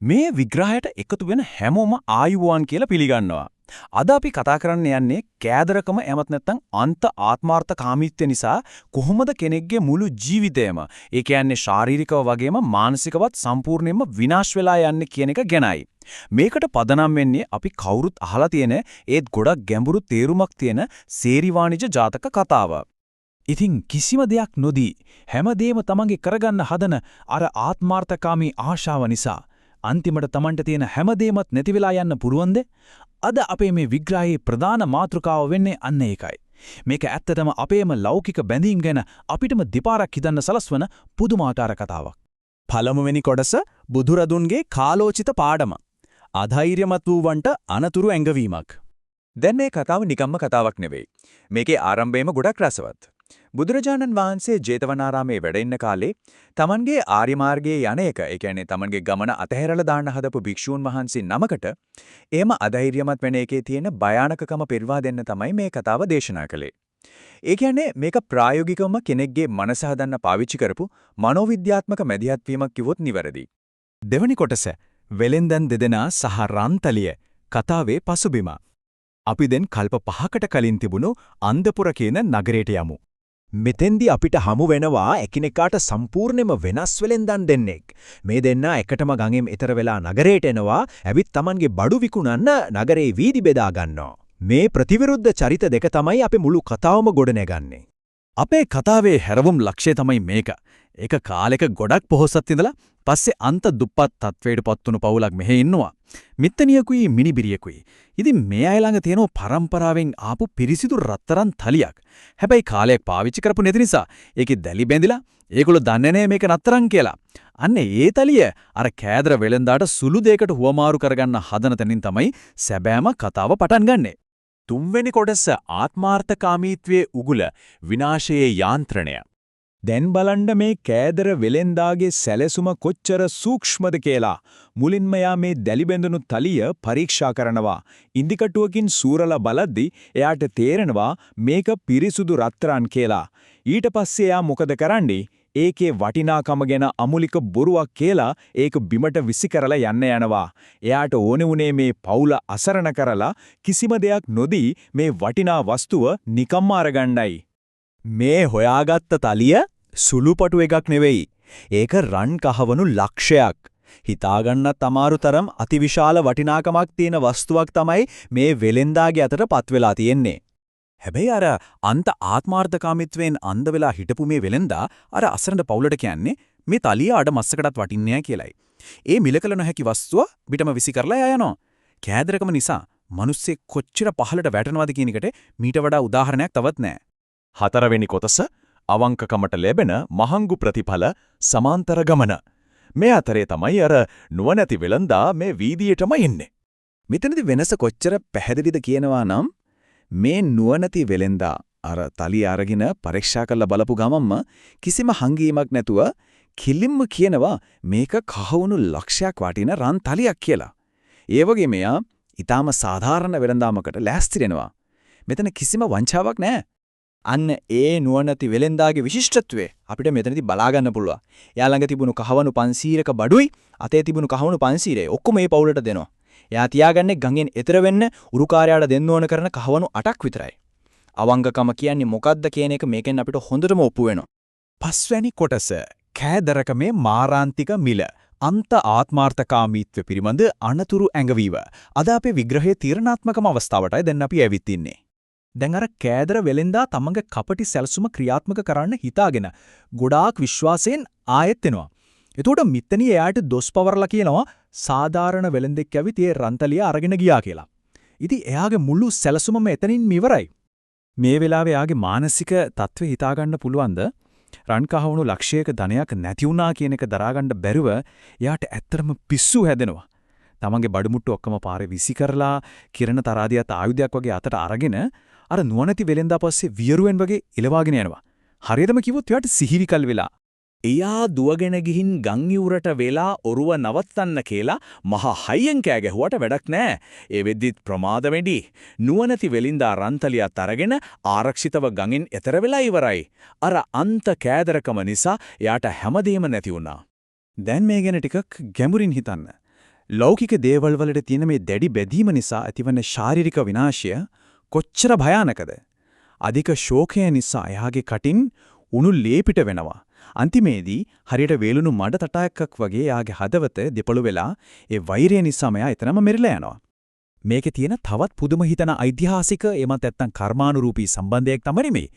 මේ විග්‍රහයට එකතු වෙන හැමෝම ආයුබෝවන් කියලා පිළිගන්නවා. අද අපි කතා කරන්න යන්නේ කෑදරකම එමත් නැත්නම් අන්ත ආත්මార్థකාමීත්වය නිසා කොහොමද කෙනෙක්ගේ මුළු ජීවිතයම ඒ කියන්නේ ශාරීරිකව වගේම මානසිකවත් සම්පූර්ණයෙන්ම විනාශ වෙලා යන්නේ කියන එක ගැනයි. මේකට පදනම් වෙන්නේ අපි කවුරුත් අහලා තියෙන ඒත් ගොඩක් ගැඹුරු තේරුමක් තියෙන සේරිවාණිජ ජාතක කතාව. ඉතින් කිසිම දෙයක් නොදී හැමදේම තමන්ගේ කරගන්න හදන අර ආත්මార్థකාමී ආශාව නිසා අන්තිමට තමන්ට තියෙන හැමදේමත් නැති වෙලා යන්න පුරුවන්ද? අද අපේ මේ විග්‍රහයේ ප්‍රධාන මාතෘකාව වෙන්නේ අන්න ඒකයි. මේක ඇත්තටම අපේම ලෞකික බැඳීම් ගැන අපිටම දෙපාරක් හිතන්න සලස්වන පුදුමාකාර කතාවක්. පළමුවෙනි කොටස බුදුරදුන්ගේ කාලෝචිත පාඩම. අධෛර්යමත් වූවන්ට අනතුරු ඇඟවීමක්. දැන් මේ කතාව නිකම්ම කතාවක් නෙවෙයි. මේකේ ආරම්භයම ගොඩක් රසවත්. බුදුරජාණන් වහන්සේ ජේතවනාරාමේ වැඩ ඉන්න කාලේ තමන්ගේ ආර්ය මාර්ගයේ යන එක, ඒ කියන්නේ තමන්ගේ ගමන අතහැරලා දාන්න හදපු භික්ෂූන් වහන්සේ නමකට එම අධෛර්යමත් වෙන එකේ තියෙන භයානකකම පෙරවා දෙන්න තමයි මේ කතාව දේශනා කළේ. ඒ කියන්නේ මේක ප්‍රායෝගිකවම කෙනෙක්ගේ මනස හදන්න පාවිච්චි කරපු මනෝවිද්‍යාත්මක මැදිහත් වීමක් කිව්වොත් නිවැරදි. දෙවැනි කොටස වෙලෙන්දන් දෙදෙනා සහ රන්තලිය කතාවේ පසුබිම. අපි දැන් කල්ප 5කට කලින් තිබුණු අන්දපුර කියන නගරයට යමු. මෙතෙන්දී අපිට හමු වෙනවා එකිනෙකාට සම්පූර්ණයෙන්ම වෙනස් වෙලෙන්දන් දෙන්නෙක්. මේ දෙන්නා එකටම ගඟෙන් එතර වෙලා නගරයට එනවා. ඇවිත් Tamanගේ බඩු විකුණන්න නගරේ වීදි බෙදා ගන්නවා. මේ ප්‍රතිවිරුද්ධ චරිත දෙක තමයි අපි මුළු කතාවම ගොඩනගන්නේ. අපේ කතාවේ හැරවුම් ලක්ෂ්‍යය තමයි මේක. ඒක කාලෙක ගොඩක් පොහොසත් ඉඳලා පස්සේ අන්ත දුප්පත් තත්වයට පත්වුණු පවුලක් මෙහෙ ඉන්නවා. මිත්තනියකුයි මිනිබිරියකුයි. ඉතින් මේ අය ළඟ තියෙන පරම්පරාවෙන් ආපු පිරිසිදු රත්තරන් තලියක්. හැබැයි කාලයක් පාවිච්චි කරපු නැති නිසා ඒකේ දැලි බැඳිලා ඒගොල්ලෝ දන්නේ නැහැ මේක නතරන් කියලා. අන්න ඒ තලිය අර කෑදර වෙලෙන්දාට සුළු දෙයකට හුවමාරු කරගන්න හදන තැනින් තමයි සැබෑම කතාව පටන් ගන්නෙ. තුන්වෙනි කොටස ආත්මාර්ථකාමීත්වයේ උගුල විනාශයේ යාන්ත්‍රණය. දැන් බලන්න මේ කෑදර වෙලෙන්දාගේ සැලසුම කොච්චර සූක්ෂමද කියලා. මුලින්ම යා මේ දැලිබැඳුණු තලිය පරීක්ෂා කරනවා. ඉන්දිකටුවකින් සූරලා බලද්දි එයාට තේරෙනවා මේක පිරිසුදු රත්තරන් කියලා. ඊට පස්සේ යා මොකද කරන්නේ? ඒකේ වටිනාකම ගැන අමුලික බොරුවක් කියලා ඒක බිමට විසි කරලා යන්න යනවා. එයාට ඕනේ උනේ මේ පවුල අසරණ කරලා කිසිම දෙයක් නොදී මේ වටිනා වස්තුව නිකම්ම අරගන්නයි. මේ හොයාගත්ත තලිය සුළුපටු එකක් නෙවෙයි. ඒක රන් කහවණු ලක්ෂයක්. හිතාගන්නත් අමාරු තරම් අතිවිශාල වටිනාකමක් තියෙන වස්තුවක් තමයි මේ වෙලෙන්දාගේ අතට පත් වෙලා තියෙන්නේ. හැබැයි අර අන්ත ආත්මార్థකාමීත්වයෙන් අන්ධ වෙලා හිටපු මේ වෙලෙන්දා අර අසරණ පවුලට කියන්නේ මේ තලිය අඩ මස්සකටත් වටින්නේ නැහැ කියලයි. ඒ මිලකල නොහැකි වස්තුව පිටම විසි කරලා යනවා. කෑදරකම නිසා මිනිස්සෙක් කොච්චර පහළට වැටෙනවද කියන එකට මීට වඩා උදාහරණයක් තවත් නැහැ. හතරවෙනි කොටස අවංකකමට ලැබෙන මහඟු ප්‍රතිඵල සමාන්තර ගමන. මේ අතරේ තමයි අර නුවණැති වෙලන්දා මේ වීදියේටම එන්නේ. මෙතනදී වෙනස කොච්චර පැහැදිලිද කියනවා නම් මේ නුවණැති වෙලෙන්දා අර තලිය අරගෙන පරීක්ෂා කරලා බලපු ගමන්ම කිසිම හංගීමක් නැතුව කිලින්ම කියනවා මේක කහවණු ලක්ෂයක් වටින රන් තලියක් කියලා. ඒ වගේ මෙයා ඊටාම සාධාරණ වෙලඳාමකට ලෑස්ති වෙනවා. මෙතන කිසිම වංචාවක් නැහැ. අන්න ඒ නුවණැති වෙලෙන්දාගේ විශිෂ්ටත්වය අපිට මෙතනදී බලා ගන්න පුළුවන්. එයා ළඟ තිබුණු කහවණු 500ක බඩුයි අතේ තිබුණු කහවණු 500යි ඔක්කොම මේ පවුලට දෙනවා. එයා තියාගන්නේ ගඟෙන් එතර වෙන්න උරුකාරයාට දෙන්න ඕන කරන කහවණු 8ක් විතරයි. අවංගකම කියන්නේ මොකද්ද කියන එක මේකෙන් අපිට හොඳටම ඔප්පු වෙනවා. පස්වැනි කොටස කෑදරකමේ මාරාන්තික මිල. අන්ත ආත්මාර්ථකාමීත්ව පිළිබඳ අනතුරු ඇඟවීම. අද අපේ විග්‍රහයේ තීරණාත්මකම අවස්ථාවටයි දැන් අපි ඇවිත් ඉන්නේ. දැන් අර කෑදර වෙලෙන්දා තමන්ගේ කපටි සැලසුම ක්‍රියාත්මක කරන්න හිතාගෙන ගොඩාක් විශ්වාසයෙන් ආයෙත් එනවා. එතකොට මිත්තනිය එයාට දොස් පවරලා කියනවා සාධාරණ වෙලෙන්දෙක් ඇවිත් ඒ රන්තලිය අරගෙන ගියා කියලා. ඉතින් එයාගේ මුළු සැලසුමම එතනින් ඉවරයි. මේ වෙලාවේ එයාගේ මානසික තත්ත්වය හිතාගන්න පුළුවන්ද? රන් කහවණු ලක්ෂයක ධනයක් නැති වුණා කියන එක දරාගන්න බැරුව එයාට ඇත්තටම පිස්සු හැදෙනවා. තමන්ගේ බඩමුට්ටු ඔක්කොම පාරේ විසි කරලා කිරණ තරාදියත් ආයුධයක් වගේ අතට අරගෙන අර නුවණැති වෙලෙන්දා පස්සේ වියරුවෙන් වගේ එලවාගෙන යනවා. හරියටම කිව්වොත් එයාට සිහිවිකල් වෙලා. එයා දුවගෙන ගිහින් ගම් යුරට වෙලා ඔරුව නවත්තන්න කියලා මහා හයියෙන් කෑ ගැහුවට වැඩක් නැහැ. ඒ වෙද්දිත් ප්‍රමාද වෙඩි. නුවණැති වෙලින්දා රන්තලියත් අරගෙන ආරක්ෂිතව ගඟෙන් එතර වෙලා ඉවරයි. අර අන්ත කෑදරකම නිසා එයාට හැමදේම නැති වුණා. දැන් මේ ගැන ටිකක් ගැඹුරින් හිතන්න. ලෞකික දේවල් වලට තියෙන මේ දැඩි බැඳීම නිසා ඇතිවන ශාරීරික විනාශය කොච්චර භයානකද? අධික ශෝකය නිසා එයාගේ කටින් උණු ලේපිට වෙනවා. අන්තිමේදී හරියට වේලුණු මඩ තටායක්ක් වගේ එයාගේ හදවත දෙපළු වෙලා ඒ වෛරය නිසාම එයා එතනම මෙරිලා යනවා. මේකේ තියෙන තවත් පුදුම හිතන ඓතිහාසික එමත් නැත්තම් කර්මානුරූපී සම්බන්ධයක් තමයි මේ.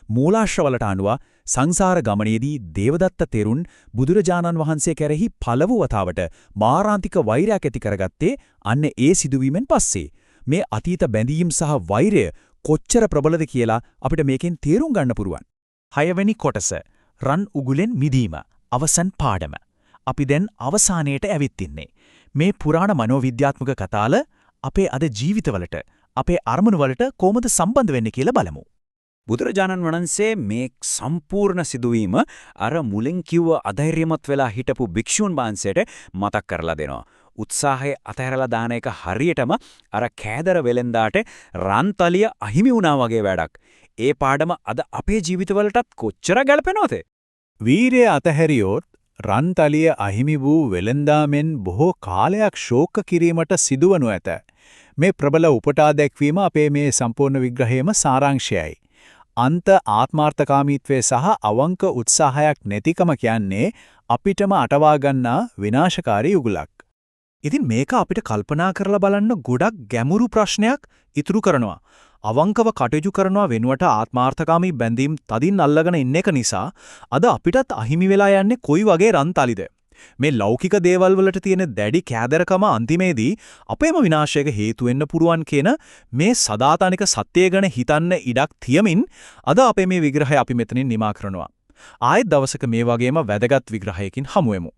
මූලාශ්‍රවලට අනුව සංසාර ගමනේදී දේවදත්ත තෙරුන් බුදුරජාණන් වහන්සේ කෙරෙහි පළවු වතාවට මාරාන්තික වෛරයක් ඇති කරගත්තේ අන්න ඒ සිදුවීමෙන් පස්සේ. මේ අතීත බැඳීම් සහ වෛරය කොච්චර ප්‍රබලද කියලා අපිට මේකෙන් තේරුම් ගන්න පුරුවන්. 6 වෙනි කොටස රන් උගුලෙන් මිදීම අවසන් පාඩම. අපි දැන් අවසානයේට ඇවිත් ඉන්නේ. මේ පුරාණ මනෝවිද්‍යාත්මක කතාල අපේ අද ජීවිතවලට අපේ අරමුණු වලට කොහොමද සම්බන්ධ වෙන්නේ කියලා බලමු. බුදුරජාණන් වහන්සේ මේ සම්පූර්ණ සිදුවීම අර මුලින් කිව්ව අධෛර්යමත් වෙලා හිටපු භික්ෂුන් වහන්සේට මතක් කරලා දෙනවා. උත්සාහය අතහැරලා දාන එක හරියටම අර කෑදර වෙලෙන්දාට රන්තලිය අහිමි වුණා වගේ වැඩක්. ඒ පාඩම අද අපේ ජීවිතවලටත් කොච්චර ගැලපෙනවද? වීරය අතහැරියොත් රන්තලිය අහිමි වූ වෙලෙන්දාමෙන් බොහෝ කාලයක් ශෝක කිරීමට සිදුවනු ඇත. මේ ප්‍රබල උපටා දැක්වීම අපේ මේ සම්පූර්ණ විග්‍රහයේම සාරාංශයයි. අන්ත ආත්මార్థකාමීත්වයේ සහ අවංක උත්සාහයක් නැතිකම කියන්නේ අපිටම අටවා ගන්නා විනාශකාරී උගුලක්. ඉතින් මේක අපිට කල්පනා කරලා බලන්න ගොඩක් ගැඹුරු ප්‍රශ්නයක් ඉතුරු කරනවා. අවංකව කටයුතු කරනවා වෙනුවට ආත්මార్థකාමී බැඳීම් තදින් අල්ලගෙන ඉන්න එක නිසා අද අපිටත් අහිමි වෙලා යන්නේ කොයි වගේ රන්තලිද? මේ ලෞකික දේවල් වලට තියෙන දැඩි කෑදරකම අන්තිමේදී අපේම විනාශයක හේතු වෙන්න පුරුවන් කියන මේ සදාතනික සත්‍යය ගැන හිතන්න ඉඩක් තියමින් අද අපේ මේ විග්‍රහය අපි මෙතනින් නිමා කරනවා. ආයෙත් දවසක මේ වගේම වැදගත් විග්‍රහයකින් හමු වෙමු.